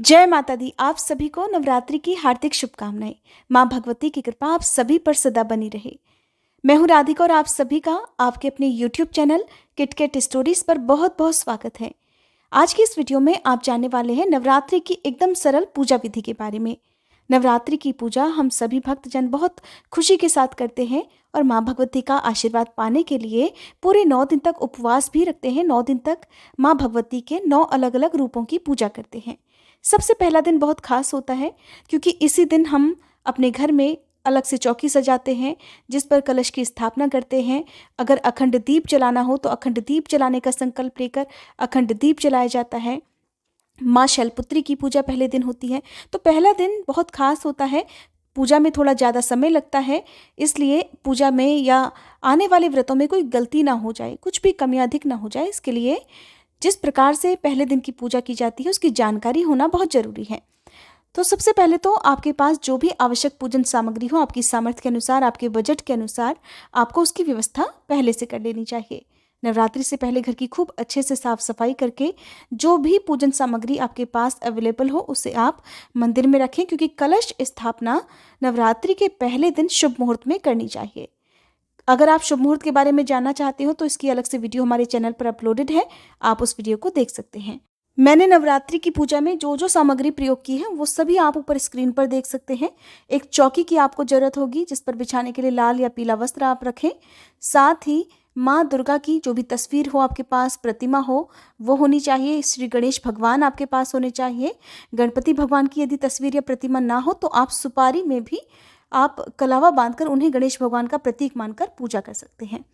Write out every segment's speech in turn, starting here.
जय माता दी। आप सभी को नवरात्रि की हार्दिक शुभकामनाएं। माँ भगवती की कृपा आप सभी पर सदा बनी रहे। मैं हूँ राधिका और आप सभी का आपके अपने YouTube चैनल किटकेट स्टोरीज पर बहुत बहुत स्वागत है। आज की इस वीडियो में आप जानने वाले हैं नवरात्रि की एकदम सरल पूजा विधि के बारे में। नवरात्रि की पूजा हम सभी भक्तजन बहुत खुशी के साथ करते हैं और माँ भगवती का आशीर्वाद पाने के लिए पूरे 9 दिन तक उपवास भी रखते हैं। 9 दिन तक माँ भगवती के 9 अलग अलग रूपों की पूजा करते हैं। सबसे पहला दिन बहुत खास होता है क्योंकि इसी दिन हम अपने घर में अलग से चौकी सजाते हैं जिस पर कलश की स्थापना करते हैं। अगर अखंड दीप जलाना हो तो अखंड दीप जलाने का संकल्प लेकर अखंड दीप जलाया जाता है। माँ शैलपुत्री की पूजा पहले दिन होती है, तो पहला दिन बहुत खास होता है। पूजा में थोड़ा ज़्यादा समय लगता है, इसलिए पूजा में या आने वाले व्रतों में कोई गलती ना हो जाए, कुछ भी कमी अधिक ना हो जाए, इसके लिए जिस प्रकार से पहले दिन की पूजा की जाती है उसकी जानकारी होना बहुत ज़रूरी है। तो सबसे पहले तो आपके पास जो भी आवश्यक पूजन सामग्री हो, आपकी सामर्थ्य के अनुसार, आपके बजट के अनुसार आपको उसकी व्यवस्था पहले से कर लेनी चाहिए। नवरात्रि से पहले घर की खूब अच्छे से साफ सफाई करके जो भी पूजन सामग्री आपके पास अवेलेबल हो उसे आप मंदिर में रखें, क्योंकि कलश स्थापना नवरात्रि के पहले दिन शुभ मुहूर्त में करनी चाहिए। अगर आप शुभ मुहूर्त के बारे में जानना चाहते हो तो इसकी अलग से वीडियो हमारे चैनल पर अपलोडेड है, आप उस वीडियो को देख सकते हैं। मैंने नवरात्रि की पूजा में जो जो सामग्री प्रयोग की है वो सभी आप ऊपर स्क्रीन पर देख सकते हैं। एक चौकी की आपको जरूरत होगी जिस पर बिछाने के लिए लाल या पीला वस्त्र आप रखें। साथ ही माँ दुर्गा की जो भी तस्वीर हो आपके पास, प्रतिमा हो, वो होनी चाहिए। श्री गणेश भगवान आपके पास होने चाहिए। गणपति भगवान की यदि तस्वीर या प्रतिमा ना हो तो आप सुपारी में भी आप कलावा बांधकर उन्हें गणेश भगवान का प्रतीक मानकर पूजा कर सकते हैं।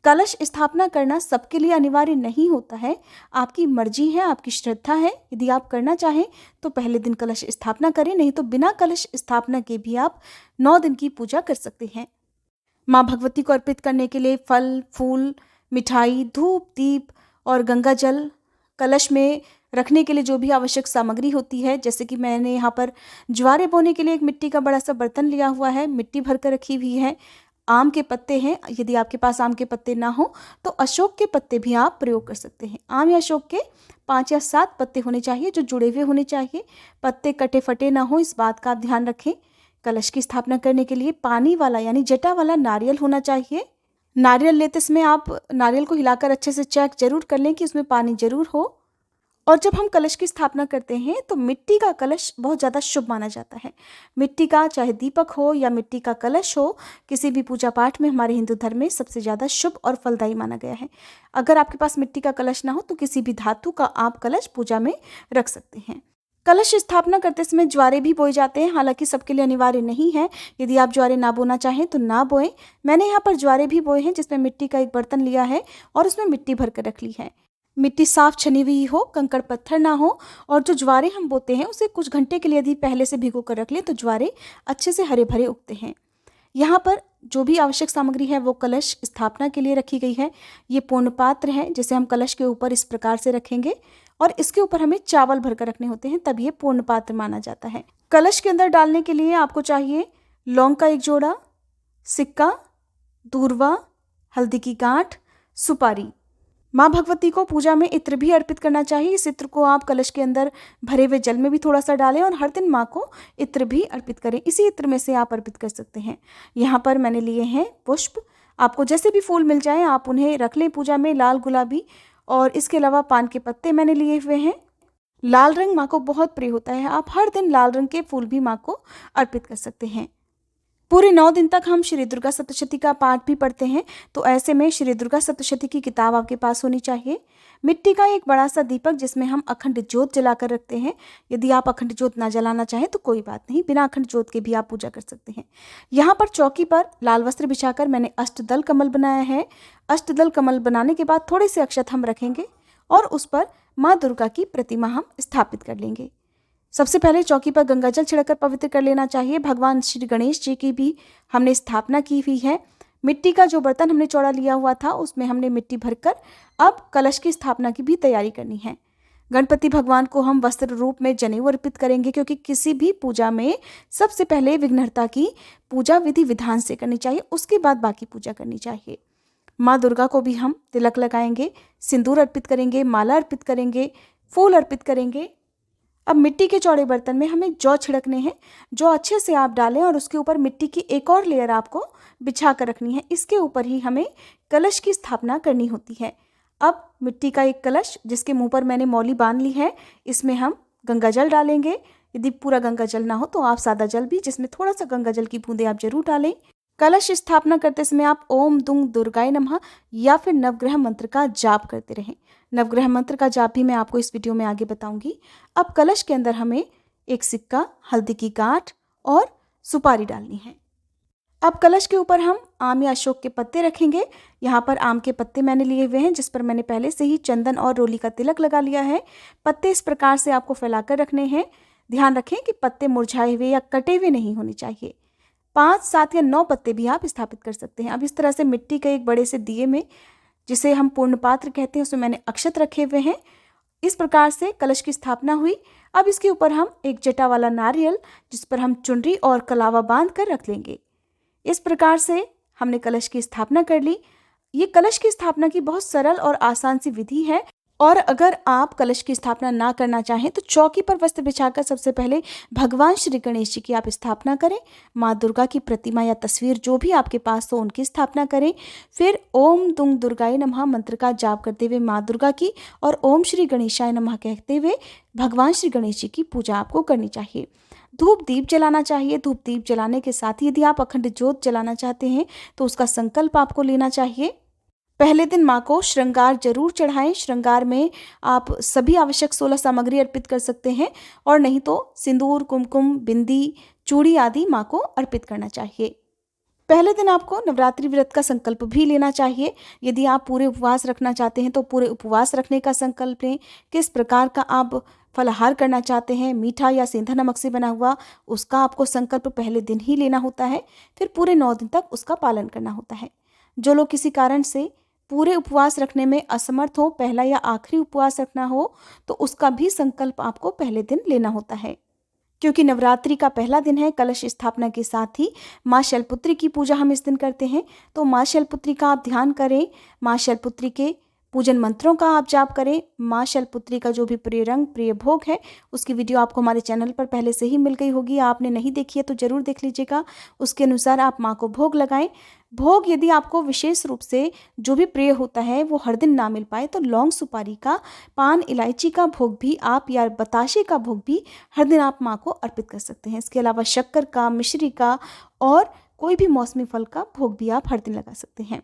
कलश स्थापना करना सबके लिए अनिवार्य नहीं होता है, आपकी मर्जी है, आपकी श्रद्धा है। यदि आप करना चाहें तो पहले दिन कलश स्थापना करें, नहीं तो बिना कलश स्थापना के भी आप 9 दिन की पूजा कर सकते हैं। माँ भगवती को अर्पित करने के लिए फल, फूल, मिठाई, धूप, दीप और गंगा जल, कलश में रखने के लिए जो भी आवश्यक सामग्री होती है, जैसे कि मैंने यहाँ पर ज्वारे बोने के लिए एक मिट्टी का बड़ा सा बर्तन लिया हुआ है, मिट्टी भरकर रखी हुई है। आम के पत्ते हैं, यदि आपके पास आम के पत्ते ना हो तो अशोक के पत्ते भी आप प्रयोग कर सकते हैं। आम या अशोक के 5 या 7 पत्ते होने चाहिए जो जुड़े हुए होने चाहिए, पत्ते कटे फटे ना हो, इस बात का आप ध्यान रखें। कलश की स्थापना करने के लिए पानी वाला यानी जटा वाला नारियल होना चाहिए। नारियल लेते समय आप नारियल को हिलाकर अच्छे से चेक जरूर कर लें कि उसमें पानी जरूर हो। और जब हम कलश की स्थापना करते हैं तो मिट्टी का कलश बहुत ज़्यादा शुभ माना जाता है। मिट्टी का चाहे दीपक हो या मिट्टी का कलश हो, किसी भी पूजा पाठ में हमारे हिंदू धर्म में सबसे ज़्यादा शुभ और फलदायी माना गया है। अगर आपके पास मिट्टी का कलश ना हो तो किसी भी धातु का आप कलश पूजा में रख सकते हैं। कलश स्थापना करते समय ज्वारे भी बोए जाते हैं, हालांकि सबके लिए अनिवार्य नहीं है। यदि आप ज्वारे ना बोना चाहें तो ना बोएं। मैंने यहाँ पर ज्वारे भी बोए हैं, जिसमें मिट्टी का एक बर्तन लिया है और उसमें मिट्टी भर कर रख ली है। मिट्टी साफ छनी हुई हो, कंकड़ पत्थर ना हो, और जो ज्वारे हम बोते हैं उसे कुछ घंटे के लिए यदि पहले से भिगो कर रख ले तो ज्वारे अच्छे से हरे भरे उगते हैं। यहाँ पर जो भी आवश्यक सामग्री है वो कलश स्थापना के लिए रखी गई है। ये पूर्ण पात्र है जिसे हम कलश के ऊपर इस प्रकार से रखेंगे और इसके ऊपर हमें चावल भरकर रखने होते हैं, तब ये पूर्ण पात्र माना जाता है। कलश के अंदर डालने के लिए आपको चाहिए लौंग का एक जोड़ा, सिक्का, दूर्वा, हल्दी की गांठ, सुपारी। माँ भगवती को पूजा में इत्र भी अर्पित करना चाहिए। इस इत्र को आप कलश के अंदर भरे हुए जल में भी थोड़ा सा डालें और हर दिन माँ को इत्र भी अर्पित करें। इसी इत्र में से आप अर्पित कर सकते हैं। यहाँ पर मैंने लिए हैं पुष्प, आपको जैसे भी फूल मिल जाए आप उन्हें रख लें पूजा में, लाल गुलाबी, और इसके अलावा पान के पत्ते मैंने लिए हुए हैं। लाल रंग माँ को बहुत प्रिय होता है, आप हर दिन लाल रंग के फूल भी माँ को अर्पित कर सकते हैं। पूरे 9 दिन तक हम श्री दुर्गा सप्तशती का पाठ भी पढ़ते हैं, तो ऐसे में श्री दुर्गा सप्तशती की किताब आपके पास होनी चाहिए। मिट्टी का एक बड़ा सा दीपक जिसमें हम अखंड ज्योत जलाकर रखते हैं। यदि आप अखंड ज्योत ना जलाना चाहें तो कोई बात नहीं, बिना अखंड ज्योत के भी आप पूजा कर सकते हैं। यहाँ पर चौकी पर लाल वस्त्र बिछाकर मैंने अष्टदल कमल बनाया है। अष्टदल कमल बनाने के बाद थोड़े से अक्षत हम रखेंगे और उस पर माँ दुर्गा की प्रतिमा हम स्थापित कर लेंगे। सबसे पहले चौकी पर गंगा जल छिड़कर पवित्र कर लेना चाहिए। भगवान श्री गणेश जी की भी हमने स्थापना की हुई है। मिट्टी का जो बर्तन हमने चौड़ा लिया हुआ था उसमें हमने मिट्टी भरकर अब कलश की स्थापना की भी तैयारी करनी है। गणपति भगवान को हम वस्त्र रूप में जनेऊ अर्पित करेंगे, क्योंकि किसी भी पूजा में सबसे पहले विघ्नहर्ता की पूजा विधि विधान से करनी चाहिए, उसके बाद बाकी पूजा करनी चाहिए। माँ दुर्गा को भी हम तिलक लगाएंगे, सिंदूर अर्पित करेंगे, माला अर्पित करेंगे, फूल अर्पित करेंगे। अब मिट्टी के चौड़े बर्तन में हमें जौ छिड़कने हैं। जौ अच्छे से आप डालें और उसके ऊपर मिट्टी की एक और लेयर आपको बिछा कर रखनी है। इसके ऊपर ही हमें कलश की स्थापना करनी होती है। अब मिट्टी का एक कलश जिसके मुंह पर मैंने मौली बांध ली है, इसमें हम गंगा जल डालेंगे। यदि पूरा गंगा जल ना हो तो आप सादा जल भी, जिसमें थोड़ा सा गंगा जल की बूंदे आप जरूर डालें। कलश स्थापना करते समय आप ओम दुंग दुर्गाय नमः या फिर नवग्रह मंत्र का जाप करते रहें। नवग्रह मंत्र का जाप भी मैं आपको इस वीडियो में आगे बताऊंगी। अब कलश के अंदर हमें एक सिक्का, हल्दी की गांठ और सुपारी डालनी है। अब कलश के ऊपर हम आम या अशोक के पत्ते रखेंगे। यहाँ पर आम के पत्ते मैंने लिए हुए हैं, जिस पर मैंने पहले से ही चंदन और रोली का तिलक लगा लिया है। पत्ते इस प्रकार से आपको फैलाकर रखने हैं। ध्यान रखें कि पत्ते मुरझाए हुए या कटे हुए नहीं होने चाहिए। 5, 7 या 9 पत्ते भी आप स्थापित कर सकते हैं। अब इस तरह से मिट्टी के एक बड़े से दिए में, जिसे हम पूर्ण पात्र कहते हैं, उसमें मैंने अक्षत रखे हुए हैं। इस प्रकार से कलश की स्थापना हुई। अब इसके ऊपर हम एक जटा वाला नारियल, जिस पर हम चुनरी और कलावा बांध कर रख लेंगे। इस प्रकार से हमने कलश की स्थापना कर ली। ये कलश की स्थापना की बहुत सरल और आसान सी विधि है। और अगर आप कलश की स्थापना ना करना चाहें तो चौकी पर वस्त्र बिछाकर सबसे पहले भगवान श्री गणेश जी की आप स्थापना करें। माँ दुर्गा की प्रतिमा या तस्वीर जो भी आपके पास हो उनकी स्थापना करें। फिर ओम दुंग दुर्गाय नमः मंत्र का जाप करते हुए माँ दुर्गा की और ओम श्री गणेशाय नमः कहते हुए भगवान श्री गणेश जी की पूजा आपको करनी चाहिए। धूप दीप जलाना चाहिए। धूप दीप जलाने के साथ ही यदि आप अखंड ज्योत जलाना चाहते हैं तो उसका संकल्प आपको लेना चाहिए। पहले दिन माँ को श्रृंगार जरूर चढ़ाएं। श्रृंगार में आप सभी आवश्यक 16 सामग्री अर्पित कर सकते हैं, और नहीं तो सिंदूर, कुमकुम, बिंदी, चूड़ी आदि माँ को अर्पित करना चाहिए। पहले दिन आपको नवरात्रि व्रत का संकल्प भी लेना चाहिए। यदि आप पूरे उपवास रखना चाहते हैं तो पूरे उपवास रखने का संकल्प लें। किस प्रकार का आप फलाहार करना चाहते हैं, मीठा या सेंधा नमक से बना हुआ, उसका आपको संकल्प पहले दिन ही लेना होता है। फिर पूरे 9 दिन तक उसका पालन करना होता है। जो लोग किसी कारण से पूरे उपवास रखने में असमर्थ हो, पहला या आखिरी उपवास रखना हो, तो उसका भी संकल्प आपको पहले दिन लेना होता है। क्योंकि नवरात्रि का पहला दिन है, कलश स्थापना के साथ ही माँ शैलपुत्री की पूजा हम इस दिन करते हैं। तो माँ शैलपुत्री का आप ध्यान करें। माँ शैलपुत्री के पूजन मंत्रों का आप जाप करें। माँ शैलपुत्री का जो भी प्रिय रंग, प्रिय भोग है, उसकी वीडियो आपको हमारे चैनल पर पहले से ही मिल गई होगी। आपने नहीं देखी है तो जरूर देख लीजिएगा। उसके अनुसार आप माँ को भोग लगाएं। भोग यदि आपको विशेष रूप से जो भी प्रिय होता है वो हर दिन ना मिल पाए तो लौंग सुपारी का, पान इलायची का भोग भी आप, या बताशे का भोग भी हर दिन आप माँ को अर्पित कर सकते हैं। इसके अलावा शक्कर का, मिश्री का और कोई भी मौसमी फल का भोग भी आप हर दिन लगा सकते हैं।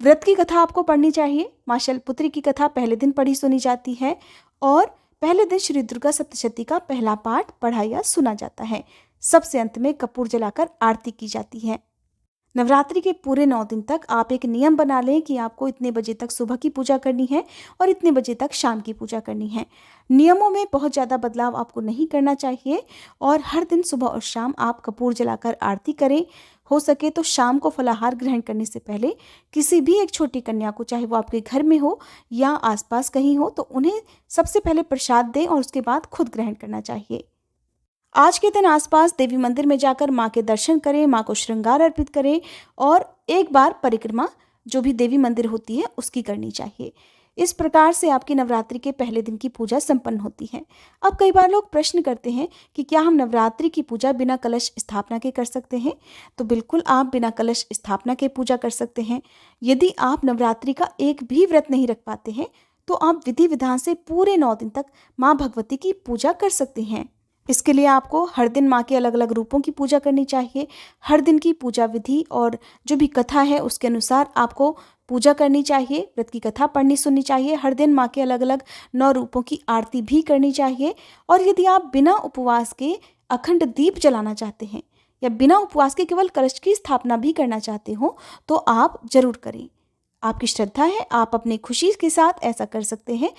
व्रत की कथा आपको पढ़नी चाहिए। माँ शैलपुत्री की कथा पहले दिन पढ़ी सुनी जाती है और पहले दिन श्री दुर्गा सप्तशती का पहला पाठ पढ़ा या सुना जाता है। सबसे अंत में कपूर जलाकर आरती की जाती है। नवरात्रि के पूरे 9 दिन तक आप एक नियम बना लें कि आपको इतने बजे तक सुबह की पूजा करनी है और इतने बजे तक शाम की पूजा करनी है। नियमों में बहुत ज़्यादा बदलाव आपको नहीं करना चाहिए और हर दिन सुबह और शाम आप कपूर जलाकर आरती करें। हो सके तो शाम को फलाहार ग्रहण करने से पहले किसी भी एक छोटी कन्या को, चाहे वो आपके घर में हो या आसपास कहीं हो, तो उन्हें सबसे पहले प्रसाद दें और उसके बाद खुद ग्रहण करना चाहिए। आज के दिन आसपास देवी मंदिर में जाकर माँ के दर्शन करें, माँ को श्रृंगार अर्पित करें और एक बार परिक्रमा जो भी देवी मंदिर होती है उसकी करनी चाहिए। इस प्रकार से आपकी नवरात्रि के पहले दिन की पूजा संपन्न होती है। अब कई बार लोग प्रश्न करते हैं कि क्या हम नवरात्रि की पूजा बिना कलश स्थापना के कर सकते हैं? तो बिल्कुल आप बिना कलश स्थापना के पूजा कर सकते हैं। यदि आप नवरात्रि का एक भी व्रत नहीं रख पाते हैं तो आप विधि विधान से पूरे 9 दिन तक माँ भगवती की पूजा कर सकते हैं। इसके लिए आपको हर दिन माँ के अलग अलग रूपों की पूजा करनी चाहिए। हर दिन की पूजा विधि और जो भी कथा है उसके अनुसार आपको पूजा करनी चाहिए। व्रत की कथा पढ़नी सुननी चाहिए। हर दिन माँ के अलग अलग 9 रूपों की आरती भी करनी चाहिए। और यदि आप बिना उपवास के अखंड दीप जलाना चाहते हैं या बिना उपवास के केवल कलश की स्थापना भी करना चाहते हो तो आप जरूर करें। आपकी श्रद्धा है, आप अपनी खुशी के साथ ऐसा कर सकते हैं।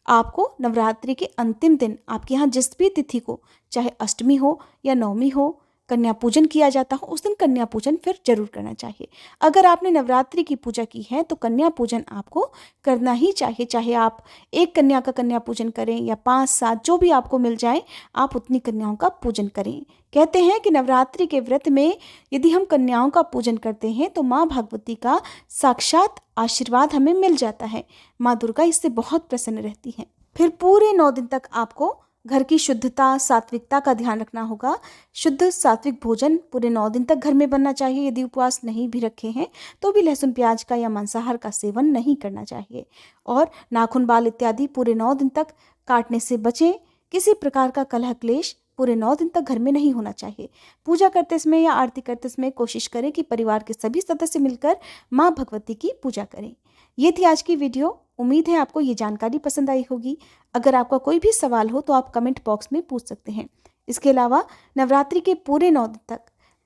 आपको नवरात्रि के अंतिम दिन आपके यहाँ जिस भी तिथि को, चाहे अष्टमी हो या नवमी हो, कन्या पूजन किया जाता हो, उस दिन कन्या पूजन फिर जरूर करना चाहिए। अगर आपने नवरात्रि की पूजा की है तो कन्या पूजन आपको करना ही चाहिए। चाहे आप एक कन्या का कन्या पूजन करें या 5-7 जो भी आपको मिल जाए, आप उतनी कन्याओं का पूजन करें। कहते हैं कि नवरात्रि के व्रत में यदि हम कन्याओं का पूजन करते हैं तो माँ भगवती का साक्षात आशीर्वाद हमें मिल जाता है। माँ दुर्गा इससे बहुत प्रसन्न रहती हैं। फिर पूरे 9 दिन तक आपको घर की शुद्धता, सात्विकता का ध्यान रखना होगा। शुद्ध सात्विक भोजन पूरे 9 दिन तक घर में बनना चाहिए। यदि उपवास नहीं भी रखे हैं तो भी लहसुन प्याज का या मांसाहार का सेवन नहीं करना चाहिए। और नाखून, बाल इत्यादि पूरे 9 दिन तक काटने से बचें। किसी प्रकार का कलह क्लेश पूरे 9 दिन तक घर में नहीं होना चाहिए। पूजा करते समय या आरती करते समय कोशिश करें कि परिवार के सभी सदस्य मिलकर माँ भगवती की पूजा करें। ये थी आज की वीडियो। उम्मीद है आपको ये जानकारी पसंद आई होगी। अगर आपका कोई भी सवाल हो तो आप कमेंट बॉक्स में पूछ सकते हैं। इसके अलावा नवरात्रि के पूरे 9 दिन तक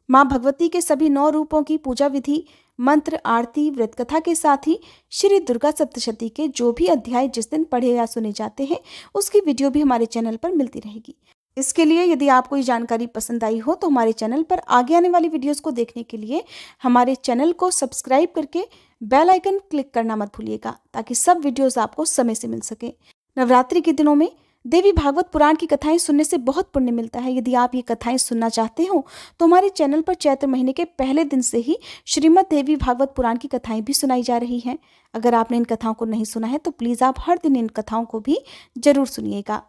माँ भगवती के सभी 9 रूपों की पूजा विधि, मंत्र, आरती, व्रत कथा के साथ ही श्री दुर्गा सप्तशती के जो भी अध्याय जिस दिन पढ़े या सुने जाते हैं उसकी वीडियो भी हमारे चैनल पर मिलती रहेगी। इसके लिए यदि आपको ये जानकारी पसंद आई हो तो हमारे चैनल पर आगे आने वाली वीडियोस को देखने के लिए हमारे चैनल को सब्सक्राइब करके बेल आइकन क्लिक करना मत भूलिएगा, ताकि सब वीडियोस आपको समय से मिल सके। नवरात्रि के दिनों में देवी भागवत पुराण की कथाएं सुनने से बहुत पुण्य मिलता है। यदि आप ये कथाएं सुनना चाहते हो तो हमारे चैनल पर चैत्र महीने के पहले दिन से ही श्रीमद् देवी भागवत पुराण की कथाएं भी सुनाई जा रही हैं। अगर आपने इन कथाओं को नहीं सुना है तो प्लीज़ आप हर दिन इन कथाओं को भी जरूर सुनिएगा।